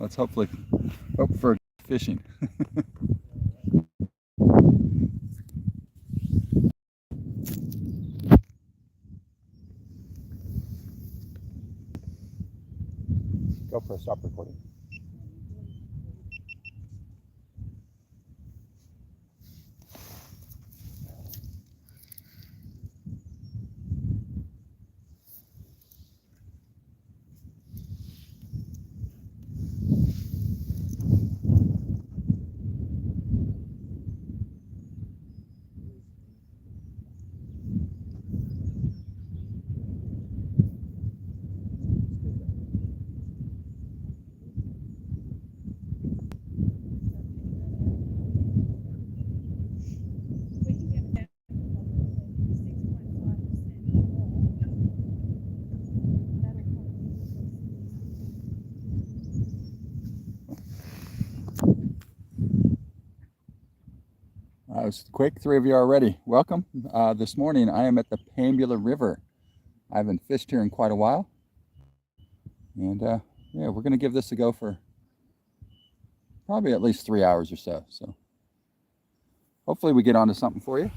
Let's hopefully hope for fishing. GoPro, stop recording. That was quick. 3 of you already. Welcome. This morning I am at the Pambula River. I haven't fished here in quite a while. And yeah, we're going to give this a go for probably at least 3 hours or so. So hopefully we get onto something for you.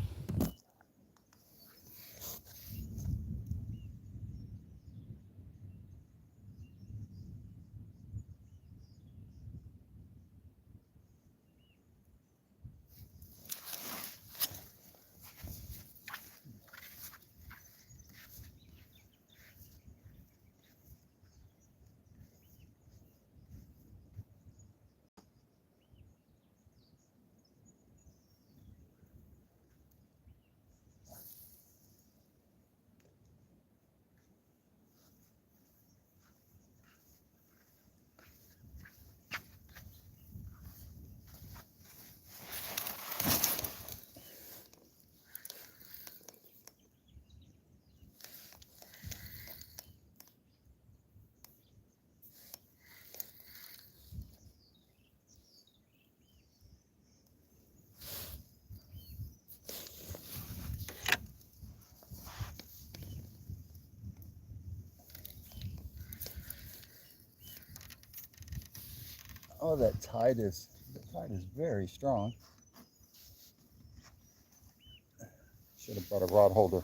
Oh, the tide is very strong. Should have brought a rod holder.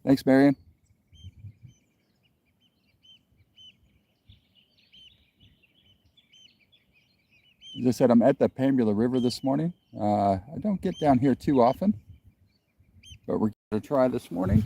Thanks, Marion. As I said, I'm at the Pambula River this morning. I don't get down here too often, but we're going to try this morning.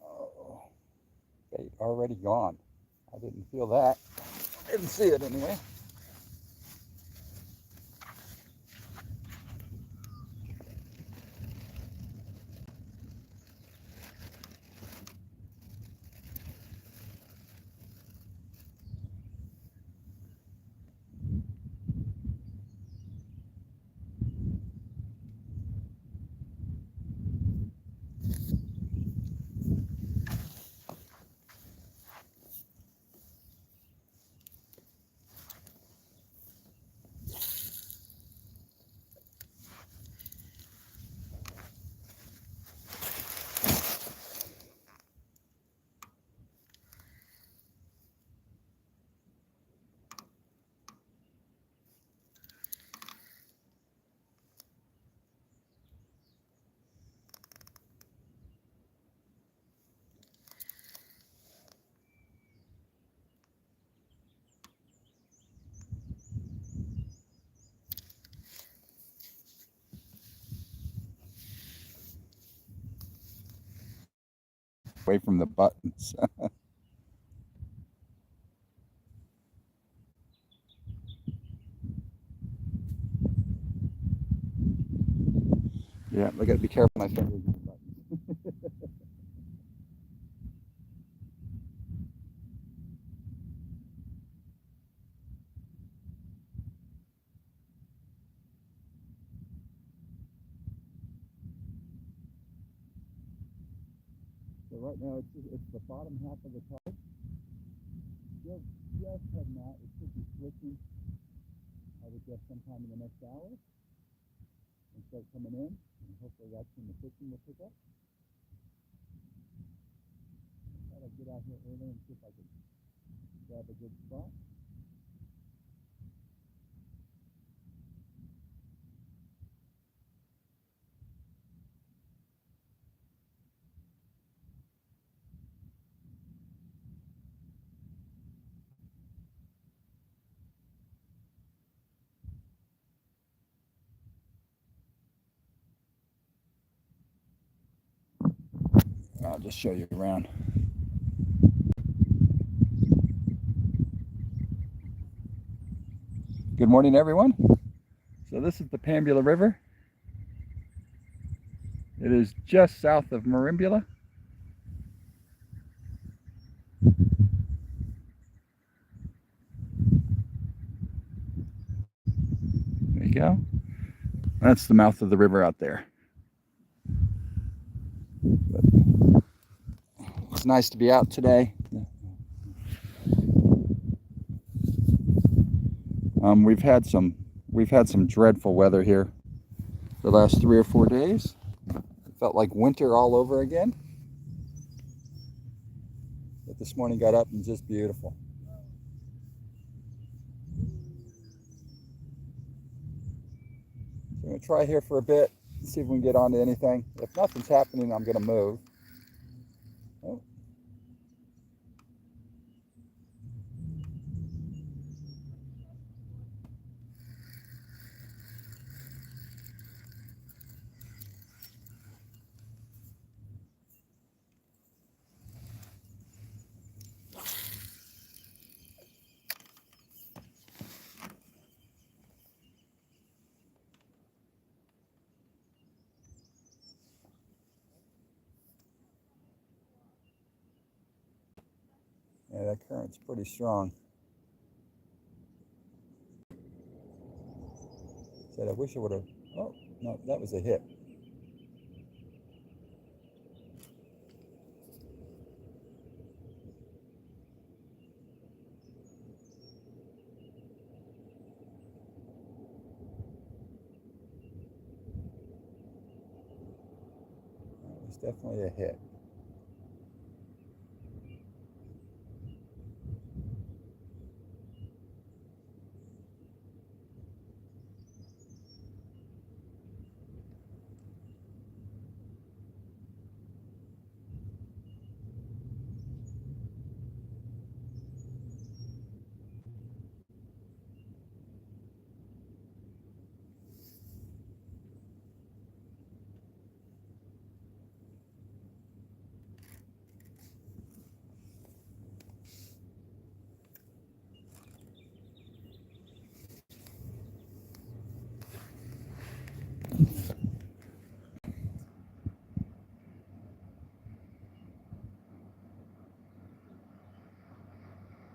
Oh, bait already gone. I didn't feel that. I didn't see it anyway. Away from the buttons. Yeah, I gotta be careful with my fingers. So right now it's the bottom half of the tide. Just heading out. It should be switching. I would guess sometime in the next hour and start coming in. And hopefully that's when the fishing will pick up. Try to get out here early and see if I can grab a good spot. I'll just show you around. Good morning, everyone. So this is the Pambula River. It is just south of Marimbula. There you go. That's the mouth of the river out there. But it's nice to be out today. We've had some dreadful weather here the last 3 or 4 days. It felt like winter all over again. But this morning got up and just beautiful. So I'm going to try here for a bit and see if we can get onto anything. If nothing's happening, I'm going to move. Oh. Yeah, that current's pretty strong. Said I wish I would have. Oh, no, that was a hit. That was definitely a hit.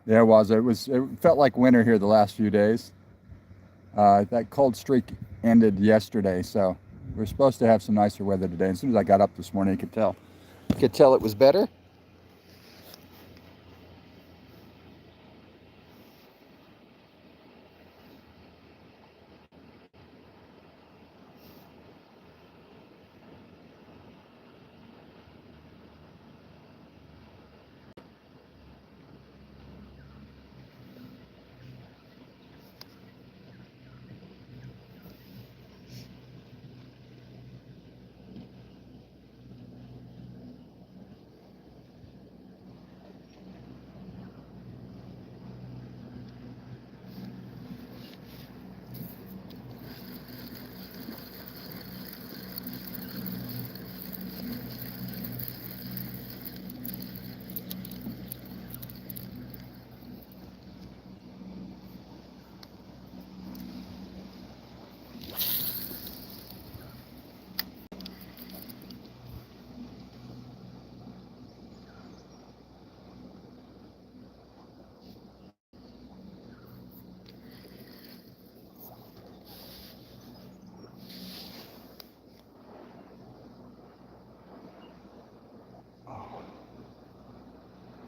Yeah, it was. It felt like winter here the last few days. That cold streak ended yesterday, so we're supposed to have some nicer weather today. As soon as I got up this morning, I could tell. Could tell it was better.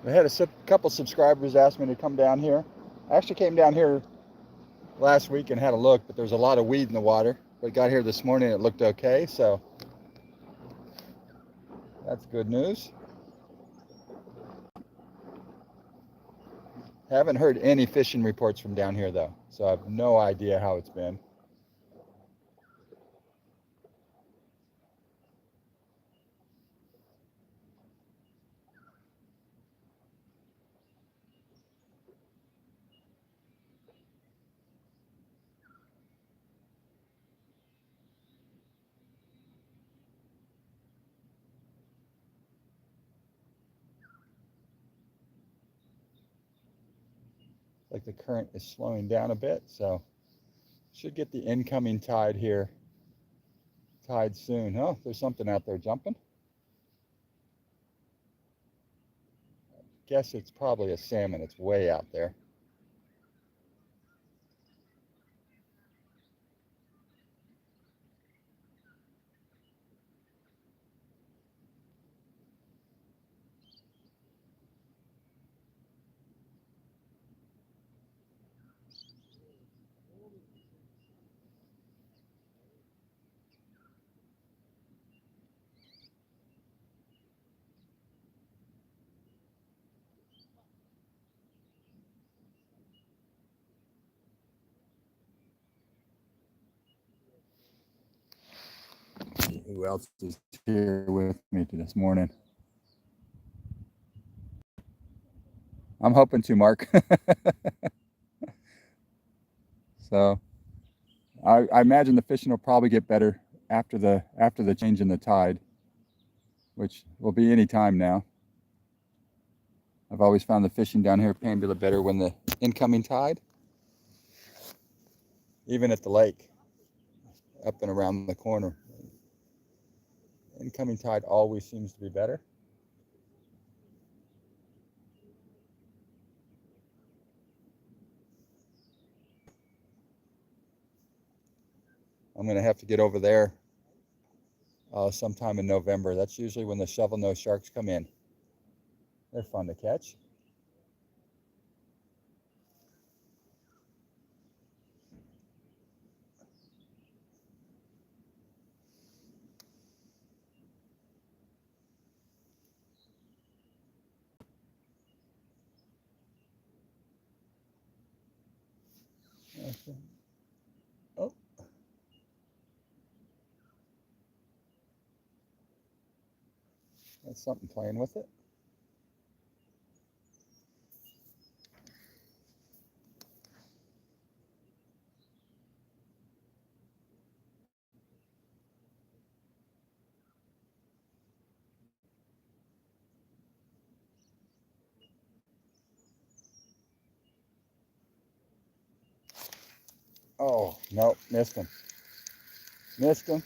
I had a couple subscribers ask me to come down here. I actually came down here last week and had a look, but there's a lot of weed in the water. But got here this morning, it looked okay, so that's good news. Haven't heard any fishing reports from down here though, so I have no idea how it's been. Like the current is slowing down a bit, so should get the incoming tide here. Tide soon. Oh, there's something out there jumping. Guess it's probably a salmon. It's way out there. Who else is here with me this morning? I'm hoping to, Mark. So I imagine the fishing will probably get better after the change in the tide, which will be any time now. I've always found the fishing down here at Pambula better when the incoming tide, even at the lake, up and around the corner. Incoming tide always seems to be better. I'm going to have to get over there sometime in November. That's usually when the shovel-nose sharks come in. They're fun to catch. Okay. Oh, that's something playing with it. Oh, no, missed him. Missed him.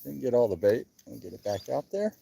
Didn't get all the bait. I'll get it back out there.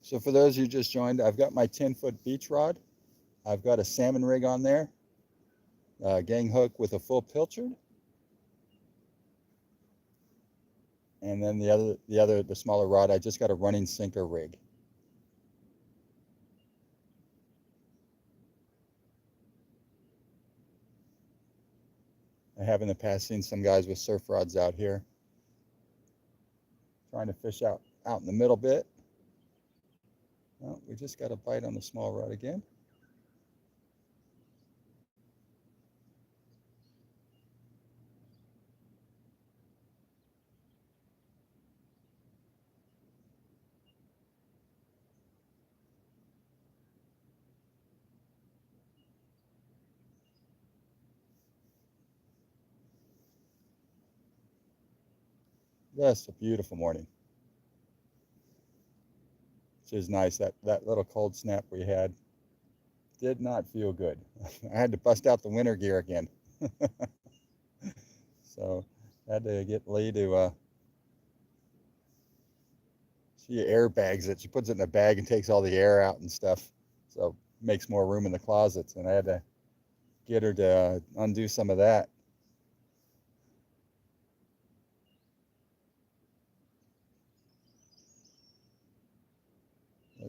So for those who just joined, I've got my 10-foot beach rod. I've got a salmon rig on there, gang hook with a full pilchard, and then the smaller rod, I just got a running sinker rig. I have in the past seen some guys with surf rods out here trying to fish out in the middle bit. Well, we just got a bite on the small rod again. Just a beautiful morning. Which is nice. That little cold snap we had did not feel good. I had to bust out the winter gear again. So I had to get Lee to she airbags it. She puts it in a bag and takes all the air out and stuff. So makes more room in the closets. And I had to get her to undo some of that.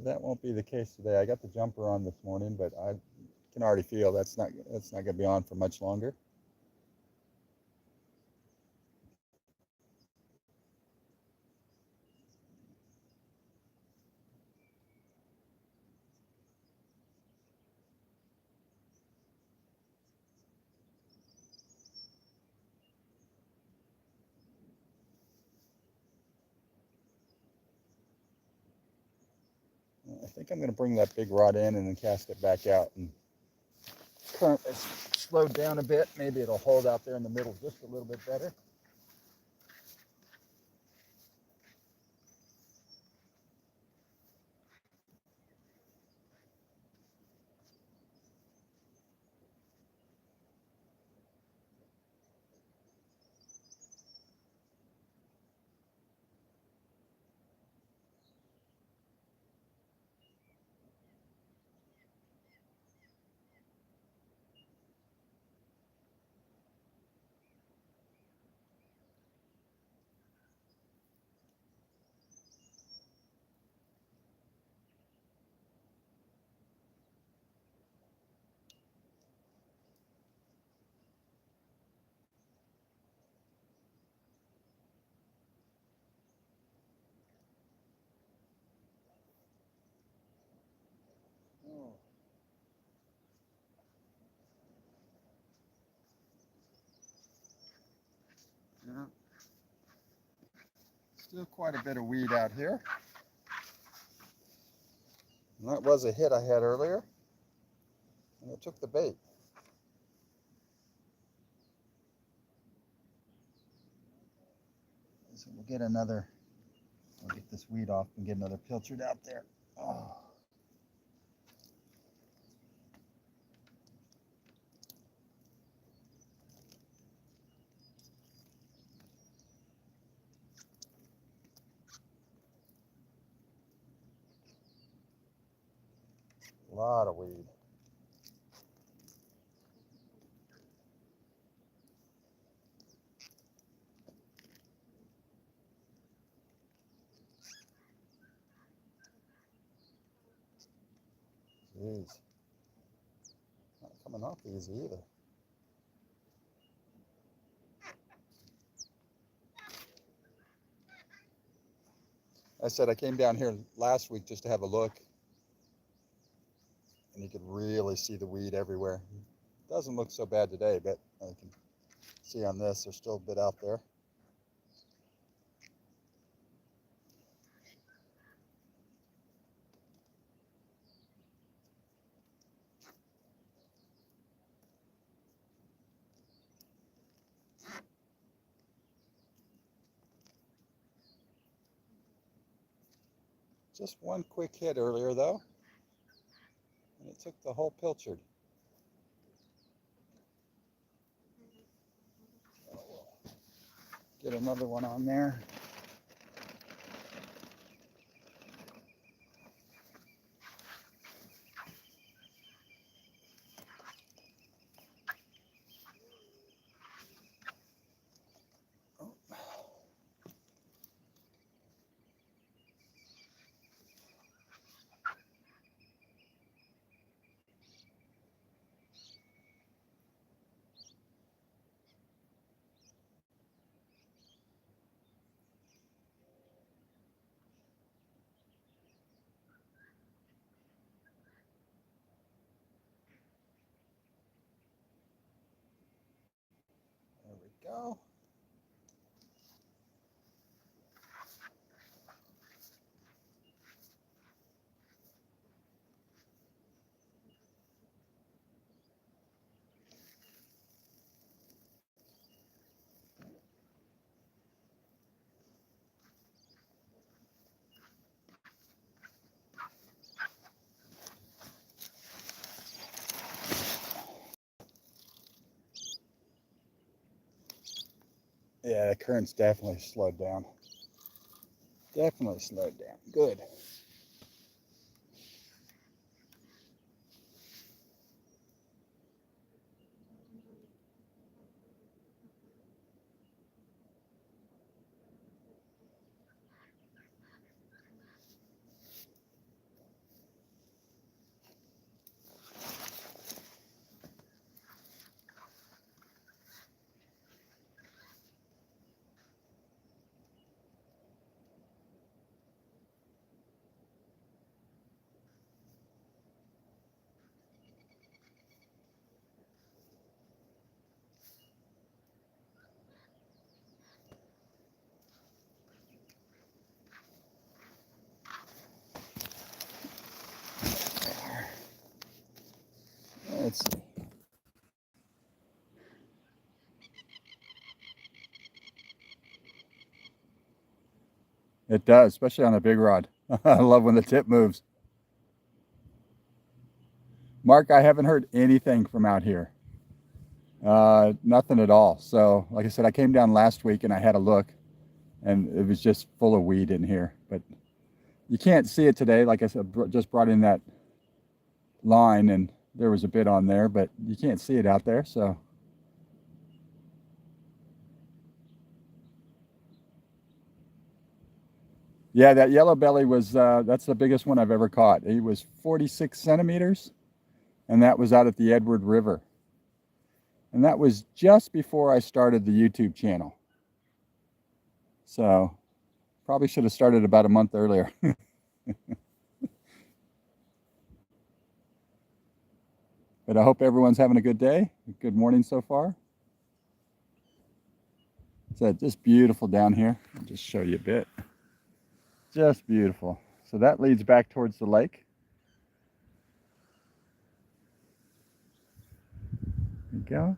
That won't be the case today. I got the jumper on this morning, but I can already feel that's not going to be on for much longer. I think I'm going to bring that big rod in and then cast it back out. And current is slowed down a bit. Maybe it'll hold out there in the middle just a little bit better. Yeah. Still quite a bit of weed out here. And that was a hit I had earlier. And it took the bait. So we'll get this weed off and get another pilchard out there. Oh. A lot of weed. Jeez. Not coming off easy either. I said I came down here last week just to have a look. And you could really see the weed everywhere. Doesn't look so bad today, but I can see on this, there's still a bit out there. Just one quick hit earlier though, and it took the whole pilchard. Get another one on there. go. Yeah, the current's definitely slowed down. Definitely slowed down. Good. Let's see. It does, especially on a big rod. I love when the tip moves. Mark, I haven't heard anything from out here. Nothing at all. So, like I said, I came down last week and I had a look, and it was just full of weed in here. But you can't see it today. Like I said, just brought in that line, and there was a bit on there, but you can't see it out there. So, yeah, that yellow belly was that's the biggest one I've ever caught. He was 46 centimeters, and that was out at the Edward River. And that was just before I started the YouTube channel. So probably should have started about a month earlier. But I hope everyone's having a good day. Good morning so far. So just beautiful down here. I'll just show you a bit. Just beautiful. So that leads back towards the lake. There you go.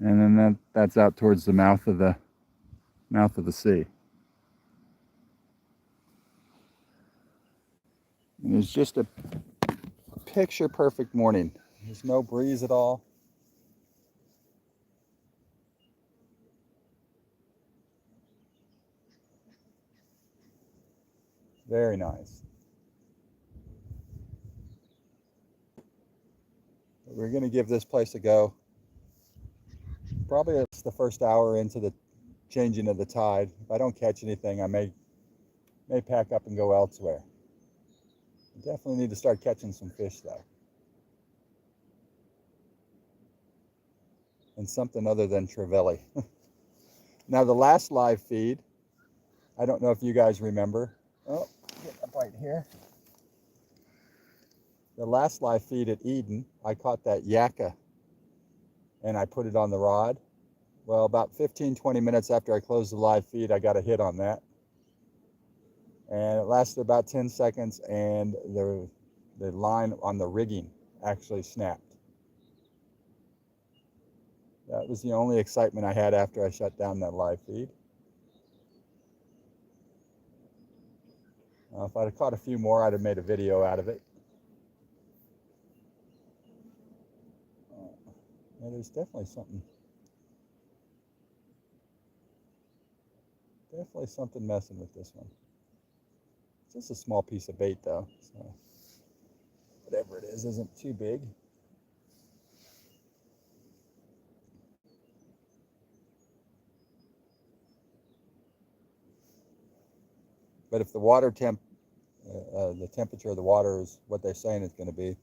And then that's out towards the mouth of the sea. And it's just a picture perfect morning. There's no breeze at all. Very nice. We're going to give this place a go. Probably it's the first hour into the changing of the tide. If I don't catch anything, I may pack up and go elsewhere. Definitely need to start catching some fish though. And something other than trevally. Now the last live feed, I don't know if you guys remember. Oh, get a bite here. The last live feed at Eden, I caught that yakka and I put it on the rod. Well, about 15-20 minutes after I closed the live feed, I got a hit on that. And it lasted about 10 seconds and the line on the rigging actually snapped. That was the only excitement I had after I shut down that live feed. If I'd have caught a few more, I'd have made a video out of it. Yeah, there's definitely something messing with this one. It's just a small piece of bait though, so whatever it is isn't too big. But if the water the temperature of the water is what they're saying it's going to be,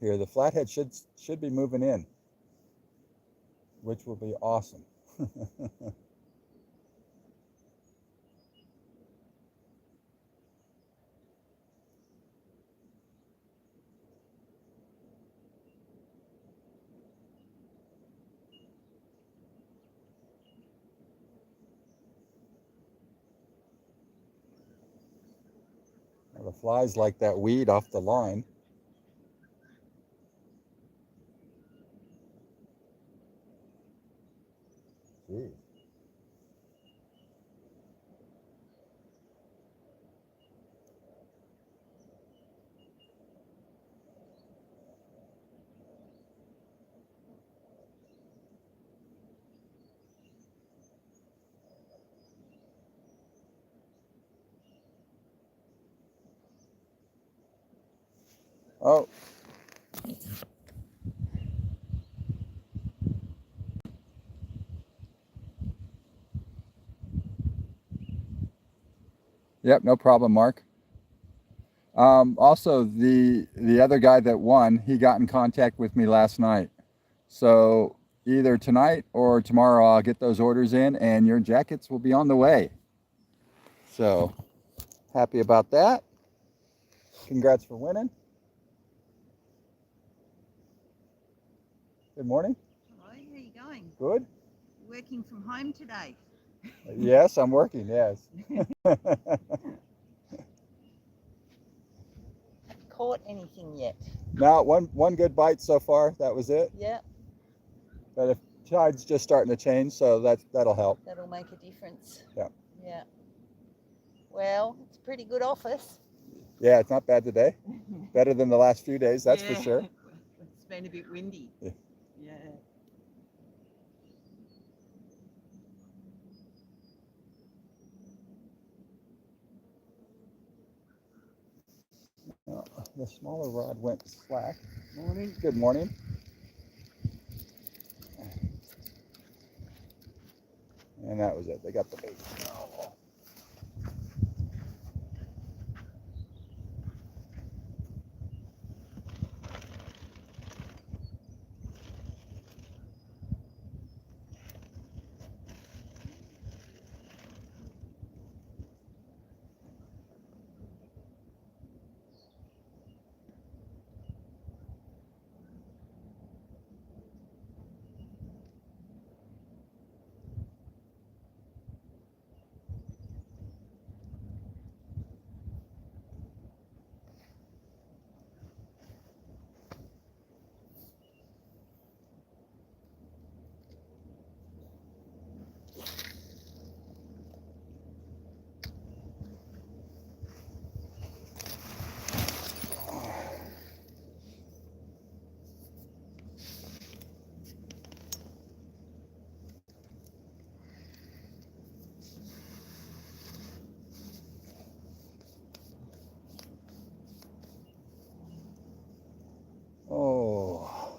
here the flathead should be moving in, which will be awesome. flies like that weed off the line. Jeez. Oh. Yep, no problem, Mark. Also, the other guy that won, he got in contact with me last night. So either tonight or tomorrow I'll get those orders in and your jackets will be on the way. So happy about that. Congrats for winning. Good morning. Hello, how are you going? Good. You're working from home today? Yes, I'm working, yes. Caught anything yet? Now, one good bite so far. That was it. Yeah. But if tide's just starting to change, so that'll help. That'll make a difference. Yeah. Yeah. Well, it's a pretty good office. Yeah, it's not bad today. Better than the last few days, that's for sure. It's been a bit windy. Yeah. Yeah. The smaller rod went slack. Morning. Good morning. And that was it. They got the bait. Oh.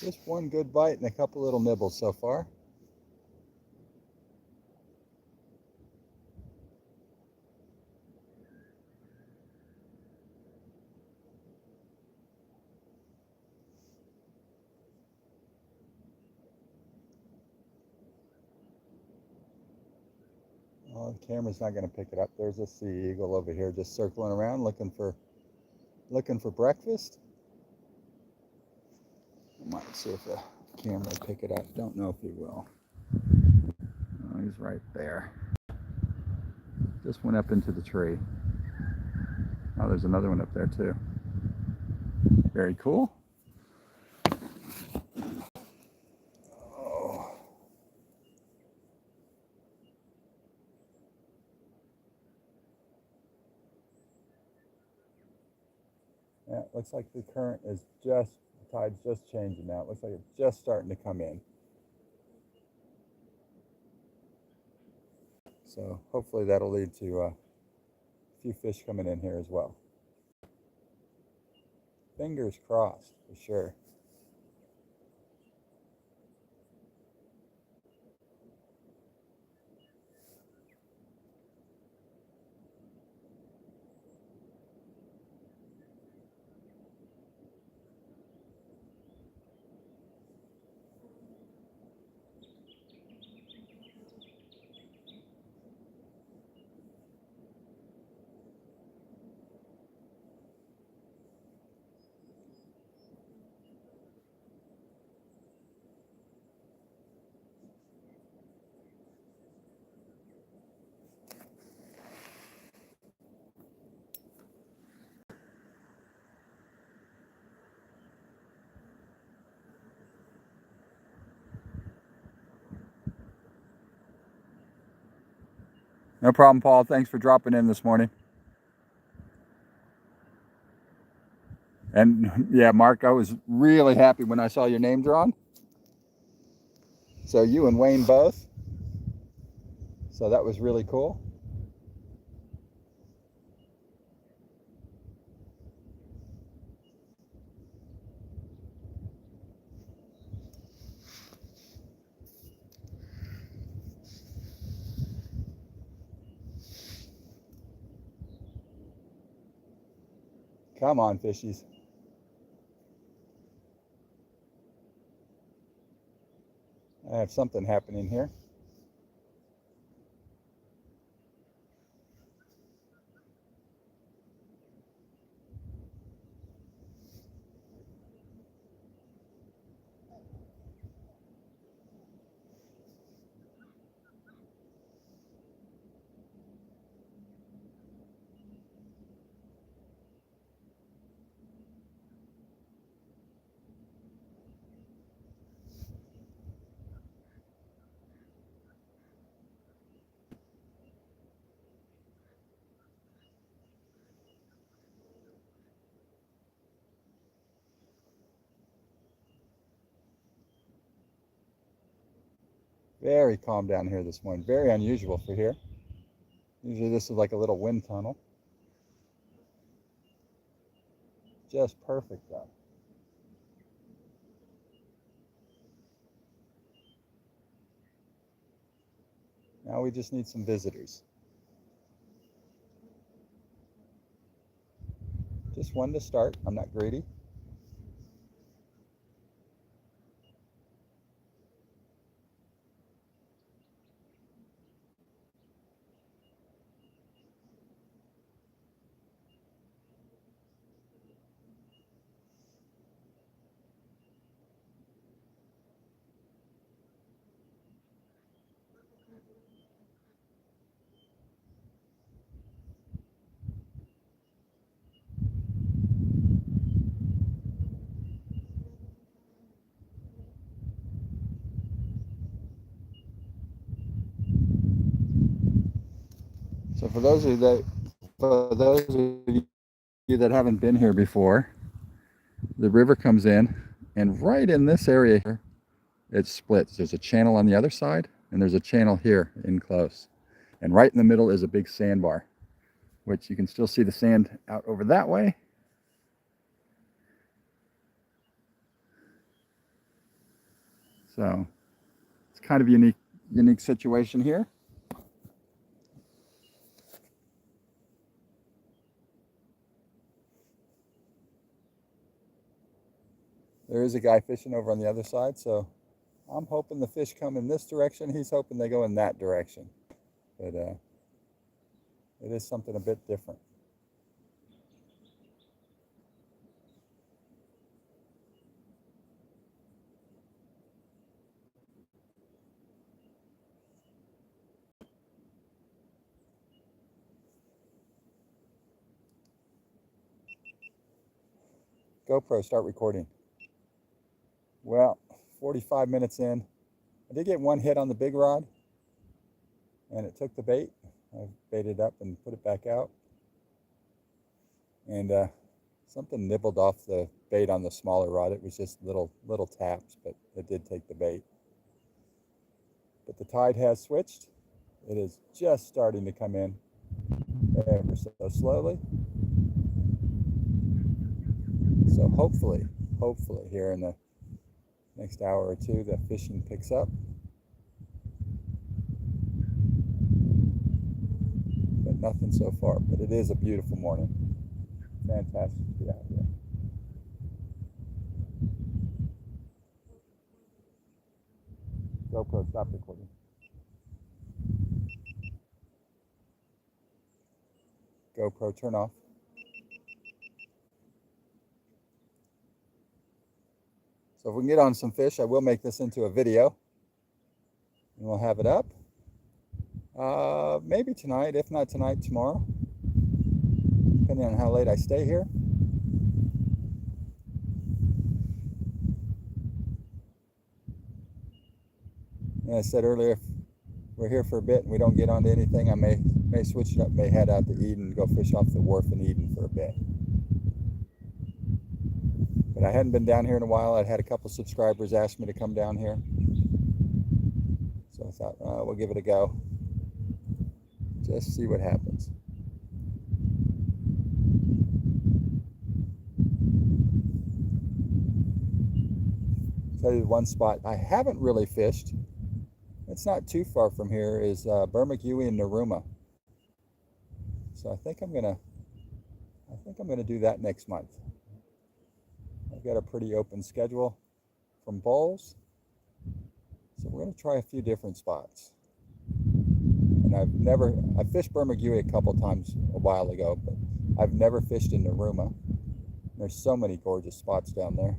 Just one good bite and a couple little nibbles so far. Oh, the camera's not going to pick it up. There's a sea eagle over here just circling around looking for breakfast. I might see if the camera will pick it up. Don't know if he will. Oh, he's right there. Just went up into the tree. Oh, there's another one up there too. Very cool. Oh. Yeah, it looks like the current is the tide's just changing now. It looks like it's just starting to come in. So hopefully that'll lead to a few fish coming in here as well. Fingers crossed for sure. No problem, Paul. Thanks for dropping in this morning. And yeah, Mark, I was really happy when I saw your name drawn. So you and Wayne both. So that was really cool. Come on, fishies. I have something happening here. Very calm down here this morning. Very unusual for here. Usually this is like a little wind tunnel. Just perfect though. Now we just need some visitors. Just one to start. I'm not greedy. So for those of you that haven't been here before, the river comes in, and right in this area here, it splits. There's a channel on the other side, and there's a channel here in close. And right in the middle is a big sandbar, which you can still see the sand out over that way. So it's kind of a unique situation here. There is a guy fishing over on the other side, so I'm hoping the fish come in this direction. He's hoping they go in that direction. But it is something a bit different. GoPro, start recording. Well, 45 minutes in. I did get one hit on the big rod, and it took the bait. I baited up and put it back out. And something nibbled off the bait on the smaller rod. It was just little taps, but it did take the bait. But the tide has switched. It is just starting to come in ever so slowly. So hopefully here in the next hour or two, the fishing picks up. But nothing so far. But it is a beautiful morning. Fantastic to be out here. GoPro, stop recording. GoPro, turn off. So if we can get on some fish, I will make this into a video. And we'll have it up. Maybe tonight, if not tonight, tomorrow. Depending on how late I stay here. And I said earlier, if we're here for a bit and we don't get onto anything, I may switch it up, may head out to Eden, go fish off the wharf in Eden for a bit. But I hadn't been down here in a while. I'd had a couple subscribers ask me to come down here. So I thought, we'll give it a go. Just see what happens. I'll tell you one spot I haven't really fished. It's not too far from here, is Bermagui and Narooma. So I think I'm gonna do that next month. I've got a pretty open schedule from bowls, so we're gonna try a few different spots. And I fished Bermagui a couple times a while ago, but I've never fished in Narooma. There's so many gorgeous spots down there.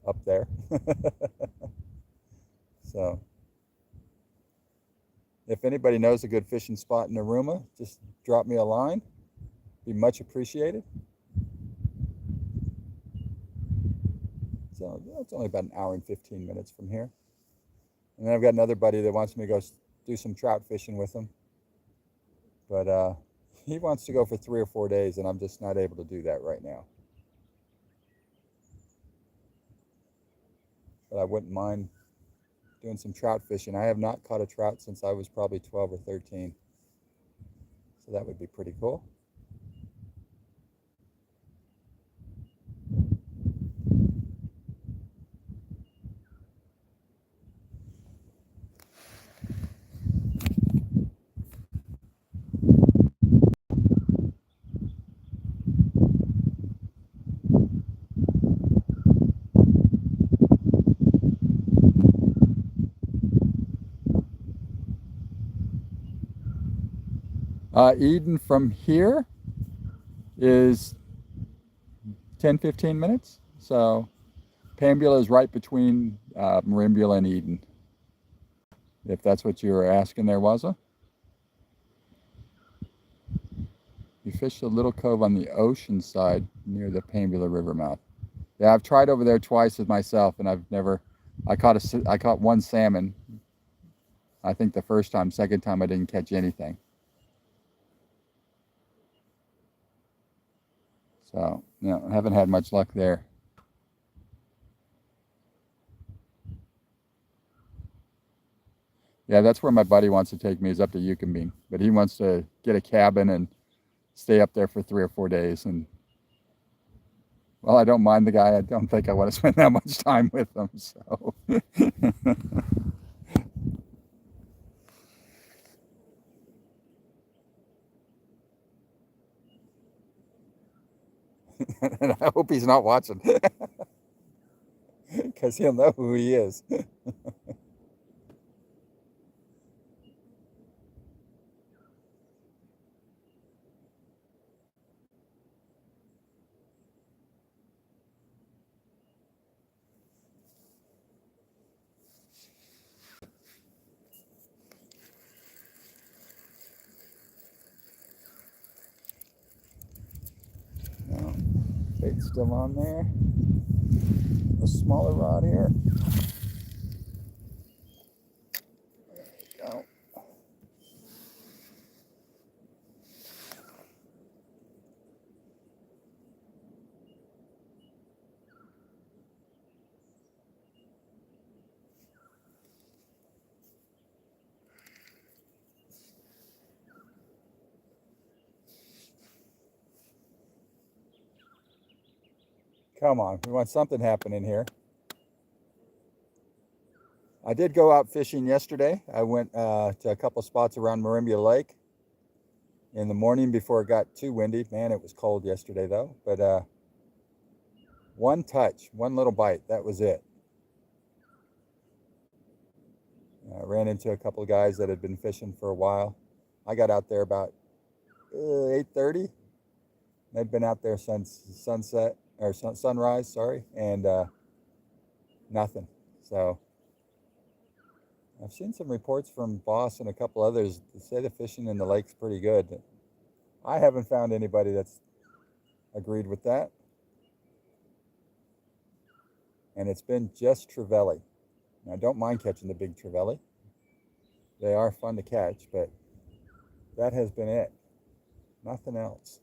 Up there. So if anybody knows a good fishing spot in Narooma, just drop me a line. Be much appreciated. So it's only about an hour and 15 minutes from here. And then I've got another buddy that wants me to go do some trout fishing with him. But he wants to go for 3 or 4 days, and I'm just not able to do that right now. But I wouldn't mind doing some trout fishing. I have not caught a trout since I was probably 12 or 13. So that would be pretty cool. Eden from here is 10-15 minutes. So Pambula is right between Marimbula and Eden, if that's what you were asking there, Waza. You fished a little cove on the ocean side near the Pambula River mouth. Yeah, I've tried over there twice with myself, and I caught one salmon. I think the first time. Second time I didn't catch anything. So, no, I haven't had much luck there. Yeah, that's where my buddy wants to take me, is up to Yucambine. But he wants to get a cabin and stay up there for 3 or 4 days. And, well, I don't mind the guy. I don't think I want to spend that much time with him, so. And I hope he's not watching, because he'll know who he is. Bait's still on there. A smaller rod here. There we go. Come on, we want something happening here. I did go out fishing yesterday. I went to a couple spots around Pambula Lake in the morning before it got too windy. Man, it was cold yesterday though. But one touch, one little bite, that was it. I ran into a couple of guys that had been fishing for a while. I got out there about 8:30. They'd been out there since sunset or sunrise, sorry, and nothing. So I've seen some reports from Boss and a couple others that say the fishing in the lake's pretty good. I haven't found anybody that's agreed with that. And it's been just trevally. Now, I don't mind catching the big trevally. They are fun to catch, but that has been it. Nothing else.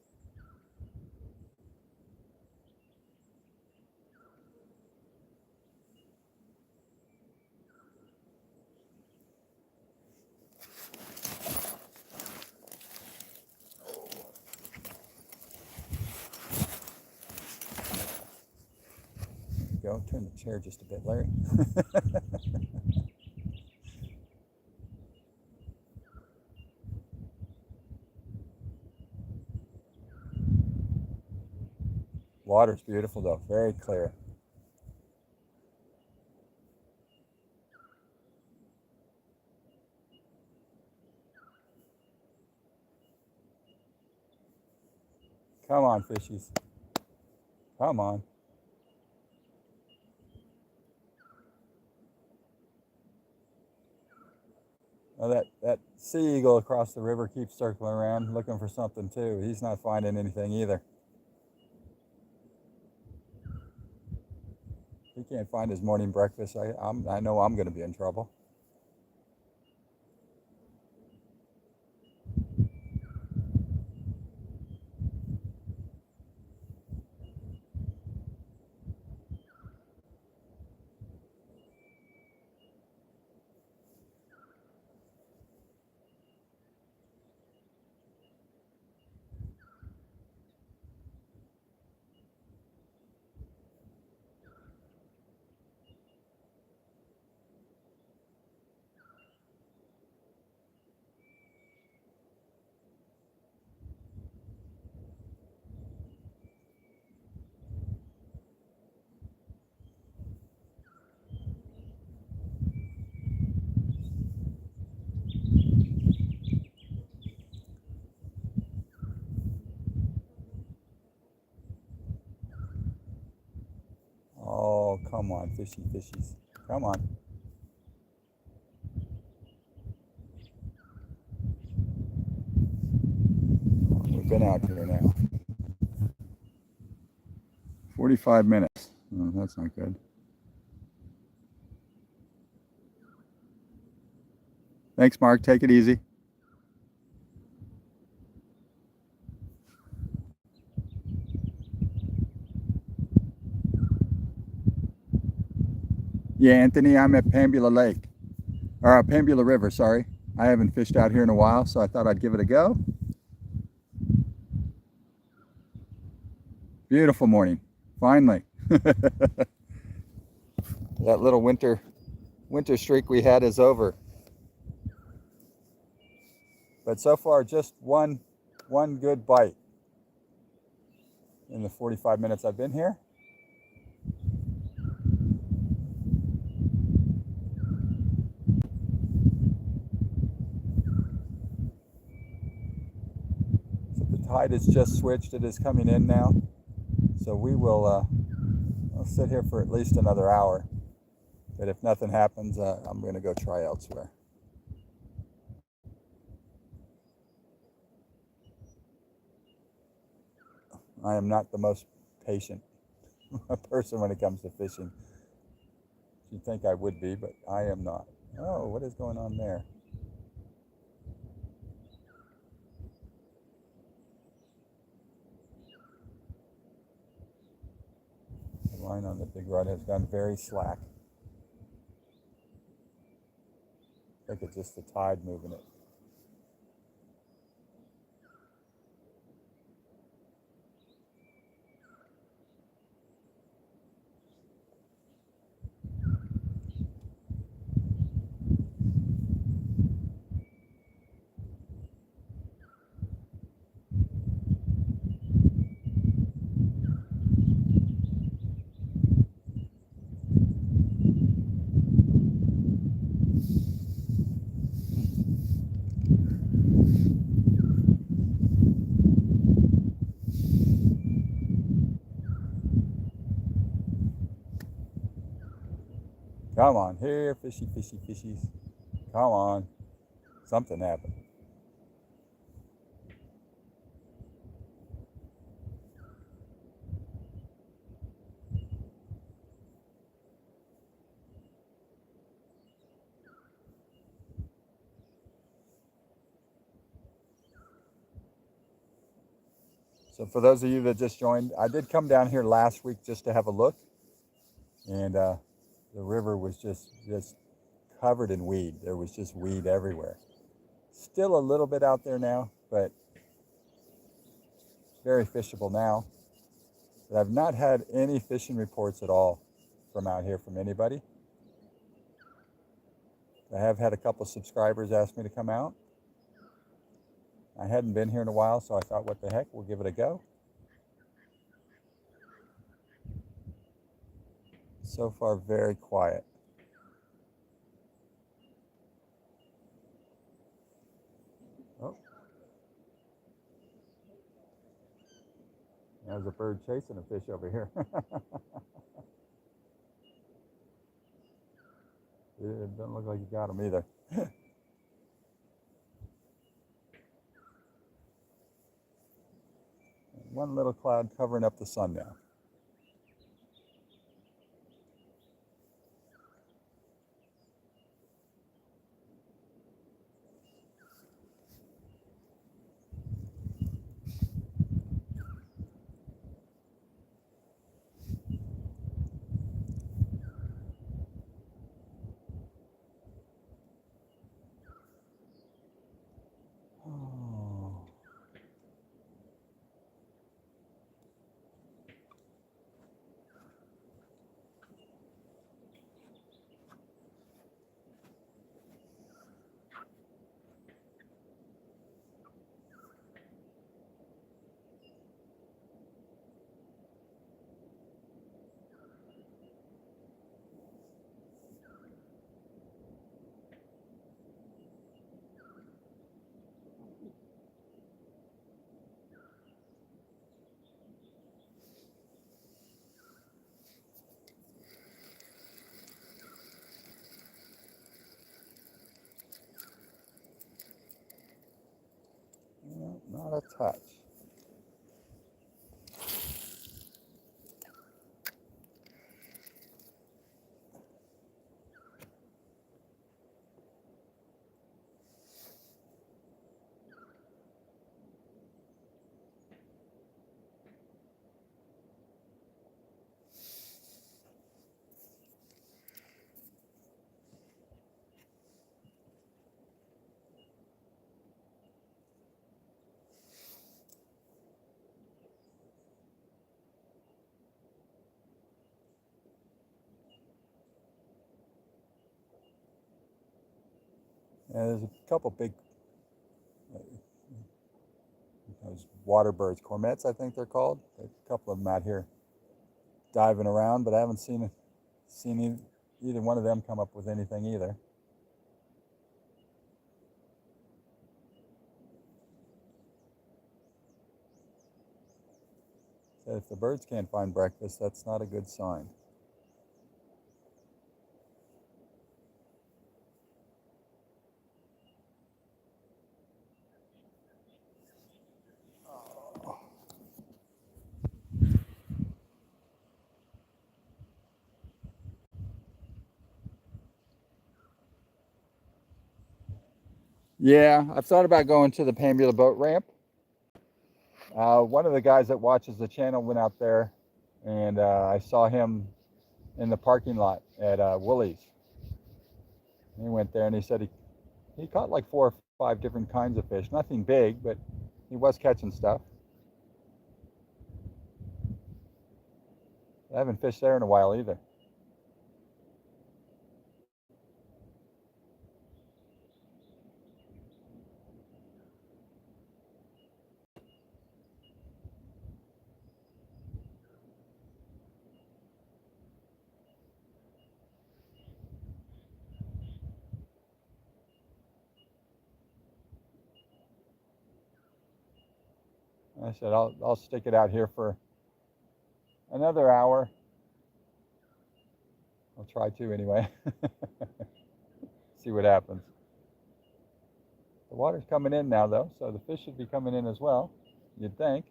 Go turn the chair just a bit, Larry. Water's beautiful though, very clear. Come on, fishies. Come on. Well, that sea eagle across the river keeps circling around looking for something too. He's not finding anything either. He can't find his morning breakfast. I know I'm going to be in trouble. Oh, come on, fishies. Come on. We've been out here now. 45 minutes. Oh, that's not good. Thanks, Mark. Take it easy. Yeah, Anthony, I'm at Pambula Lake. Or Pambula River, sorry. I haven't fished out here in a while, so I thought I'd give it a go. Beautiful morning. Finally. That little winter streak we had is over. But so far, just one good bite in the 45 minutes I've been here. So the tide has just switched. It is coming in now. So we will I'll sit here for at least another hour. But if nothing happens, I'm going to go try elsewhere. I am not the most patient person when it comes to fishing. You'd think I would be, but I am not. Oh, what is going on there? The line on the big rod has gone very slack. I think it's just the tide moving it. Come on, here, fishy, fishy, fishies. Come on. Something happened. So for those of you that just joined, I did come down here last week just to have a look, and the river was just covered in weed. There was just weed everywhere. Still a little bit out there now, but very fishable now. But I've not had any fishing reports at all from out here from anybody. I have had a couple subscribers ask me to come out. I hadn't been here in a while, so I thought, what the heck, we'll give it a go. So far, very quiet. Oh, there's a bird chasing a fish over here. It doesn't look like you got him either. One little cloud covering up the sun now. Oh. No, not a touch. Yeah, there's a couple big those water birds, cormets, I think they're called. There's a couple of them out here diving around, but I haven't seen either one of them come up with anything either. So if the birds can't find breakfast, that's not a good sign. Yeah, I've thought about going to the Pambula boat ramp. One of the guys that watches the channel went out there, and I saw him in the parking lot at Woolies. He went there and he said he caught like 4 or 5 different kinds of fish. Nothing big, but he was catching stuff. I haven't fished there in a while either. I said I'll stick it out here for another hour. I'll try to anyway. See what happens. The water's coming in now though, so the fish should be coming in as well, you'd think.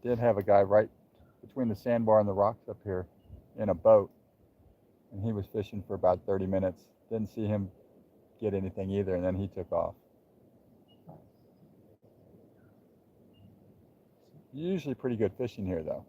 Did have a guy right between the sandbar and the rocks up here in a boat, and he was fishing for about 30 minutes. Didn't see him get anything either, and then he took off. Usually pretty good fishing here though.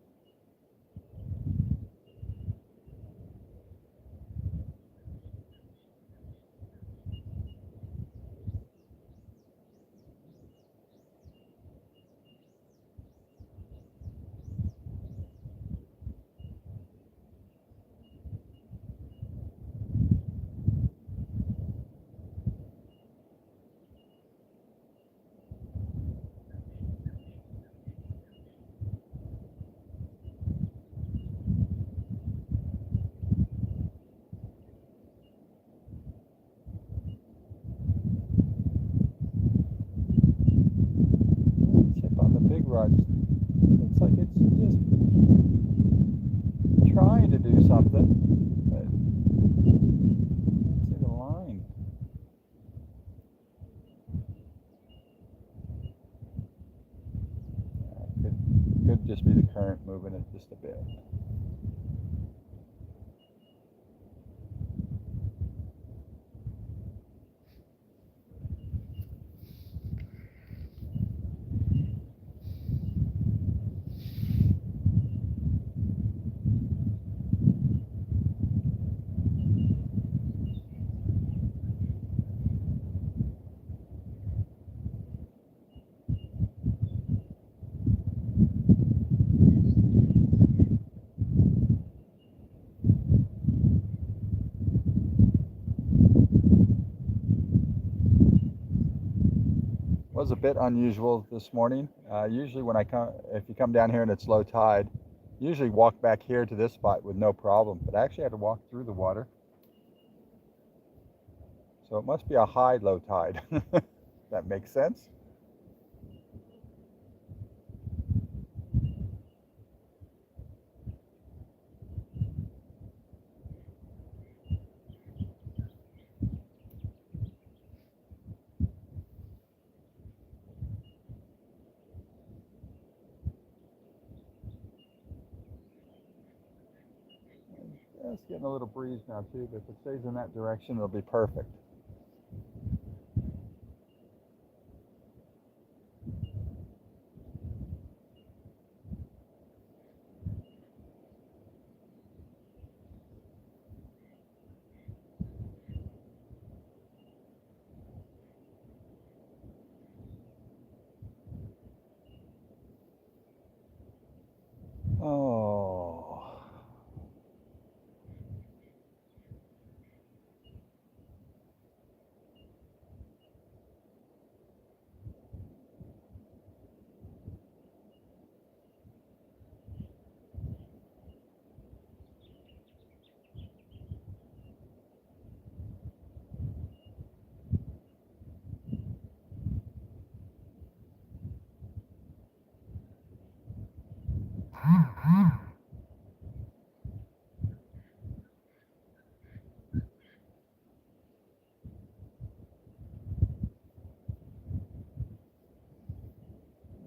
Chip on the big rods. Looks like it's just trying to do something, but see the line. Could just be the current moving it just a bit. Was a bit unusual this morning. Usually when if you come down here and it's low tide, usually walk back here to this spot with no problem, but I actually had to walk through the water. So it must be a high low tide. That makes sense. It's getting a little breeze now too, but if it stays in that direction, it'll be perfect. Oh.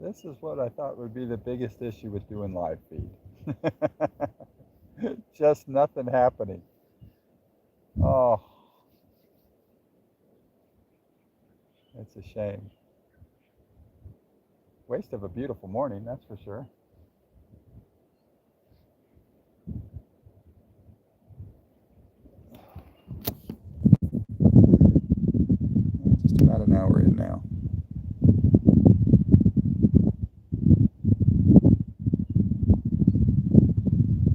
This is what I thought would be the biggest issue with doing live feed. Just nothing happening. Oh, it's a shame. Waste of a beautiful morning, that's for sure. Just about an hour in now.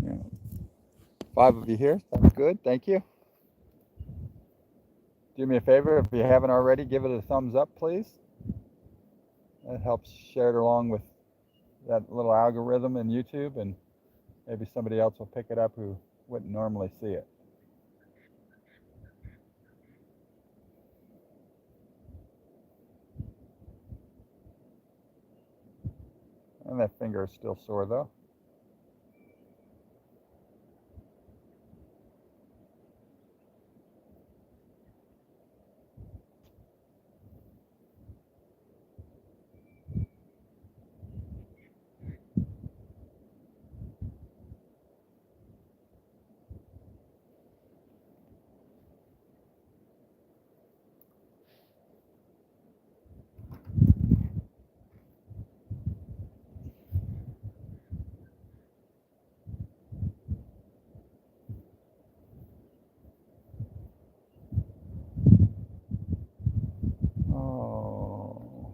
Yeah. 5 of you here, that's good, thank you. Do me a favor, if you haven't already, give it a thumbs up, please. That helps share it along with that little algorithm in YouTube, and maybe somebody else will pick it up who wouldn't normally see it. And that finger is still sore though. Oh.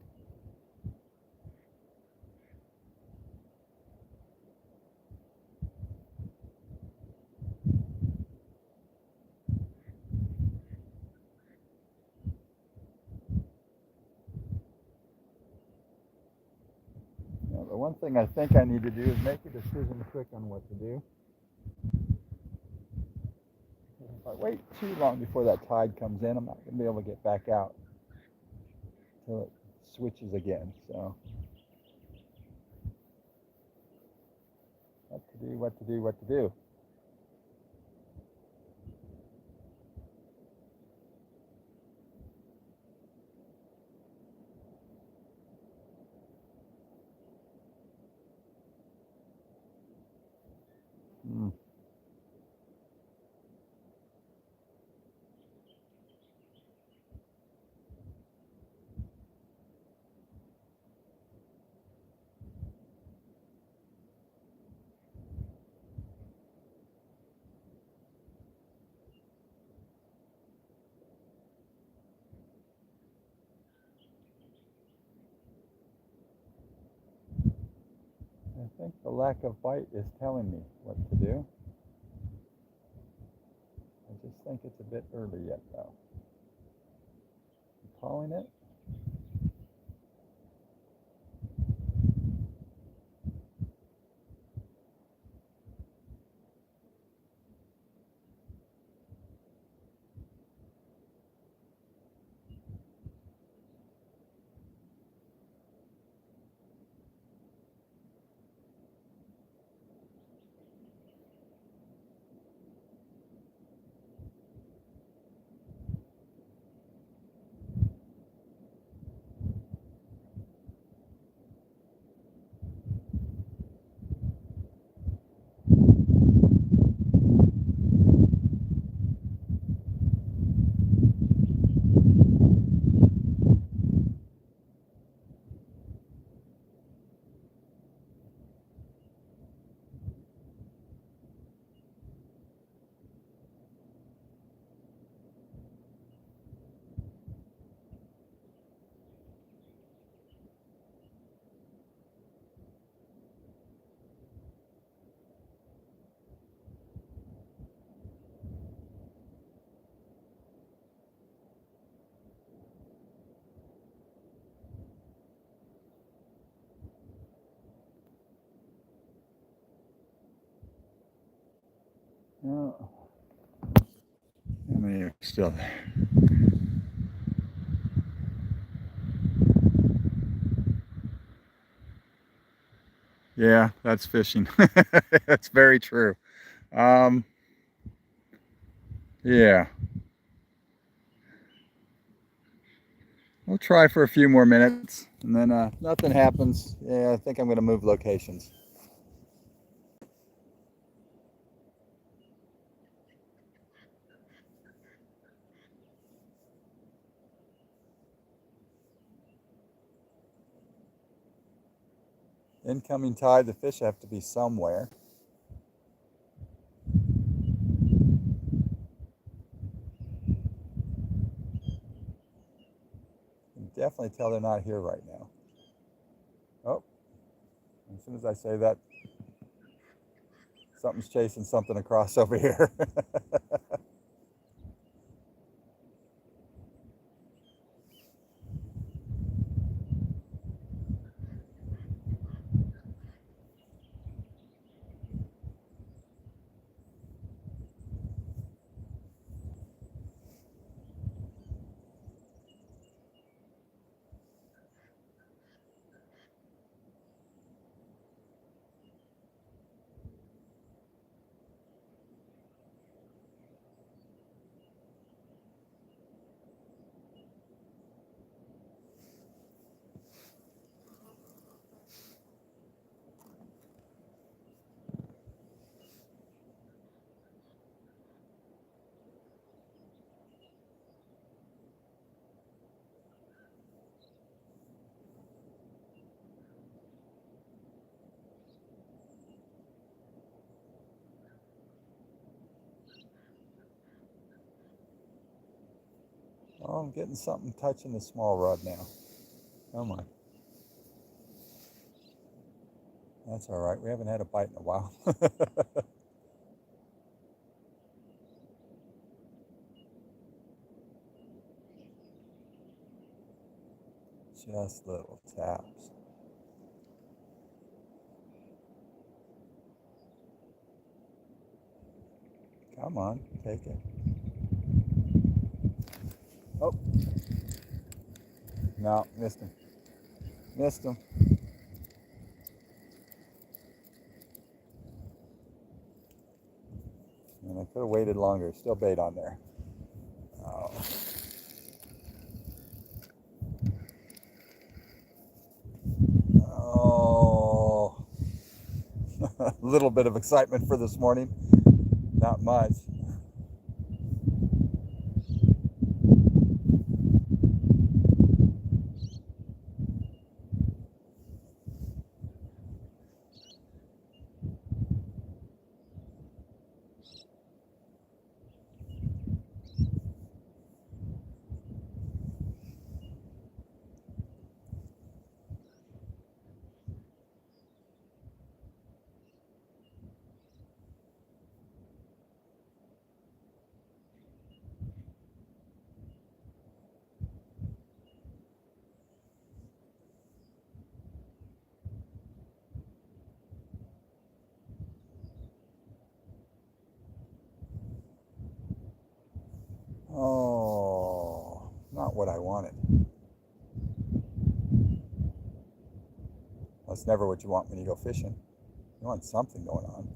Now, the one thing I think I need to do is make a decision quick on what to do. If I wait too long before that tide comes in, I'm not going to be able to get back out until it switches again. So, what to do, what to do, what to do. Hmm. I think the lack of bite is telling me what to do. I just think it's a bit early yet, though. I'm calling it. Oh, how many are still there? Yeah, that's fishing. That's very true. Um, yeah, we'll try for a few more minutes, and then nothing happens. Yeah, I think I'm going to move locations. Incoming tide, the fish have to be somewhere. You can definitely tell they're not here right now. Oh, as soon as I say that, something's chasing something across over here. Oh, I'm getting something touching the small rod now. Come on. That's all right. We haven't had a bite in a while. Just little taps. Come on, take it. Oh. No, missed him. Missed him. And I could have waited longer. Still bait on there. Oh. Oh. A little bit of excitement for this morning. Not much. Oh, not what I wanted. That's never what you want when you go fishing. You want something going on.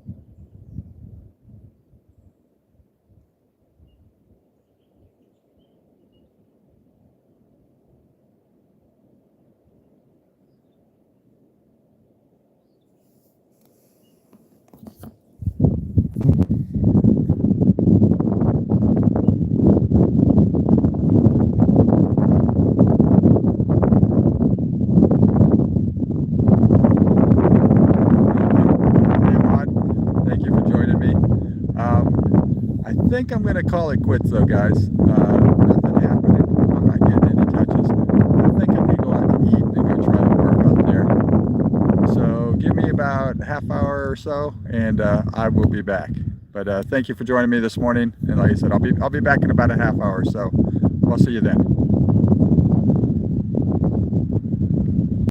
I think I'm going to call it quits though, guys. Nothing happening. I'm not getting any touches. I think I'm going to go out to eat and go try to work out there. So give me about a half hour or so and I will be back. But thank you for joining me this morning. And like I said, I'll be back in about a half hour. So I'll see you then.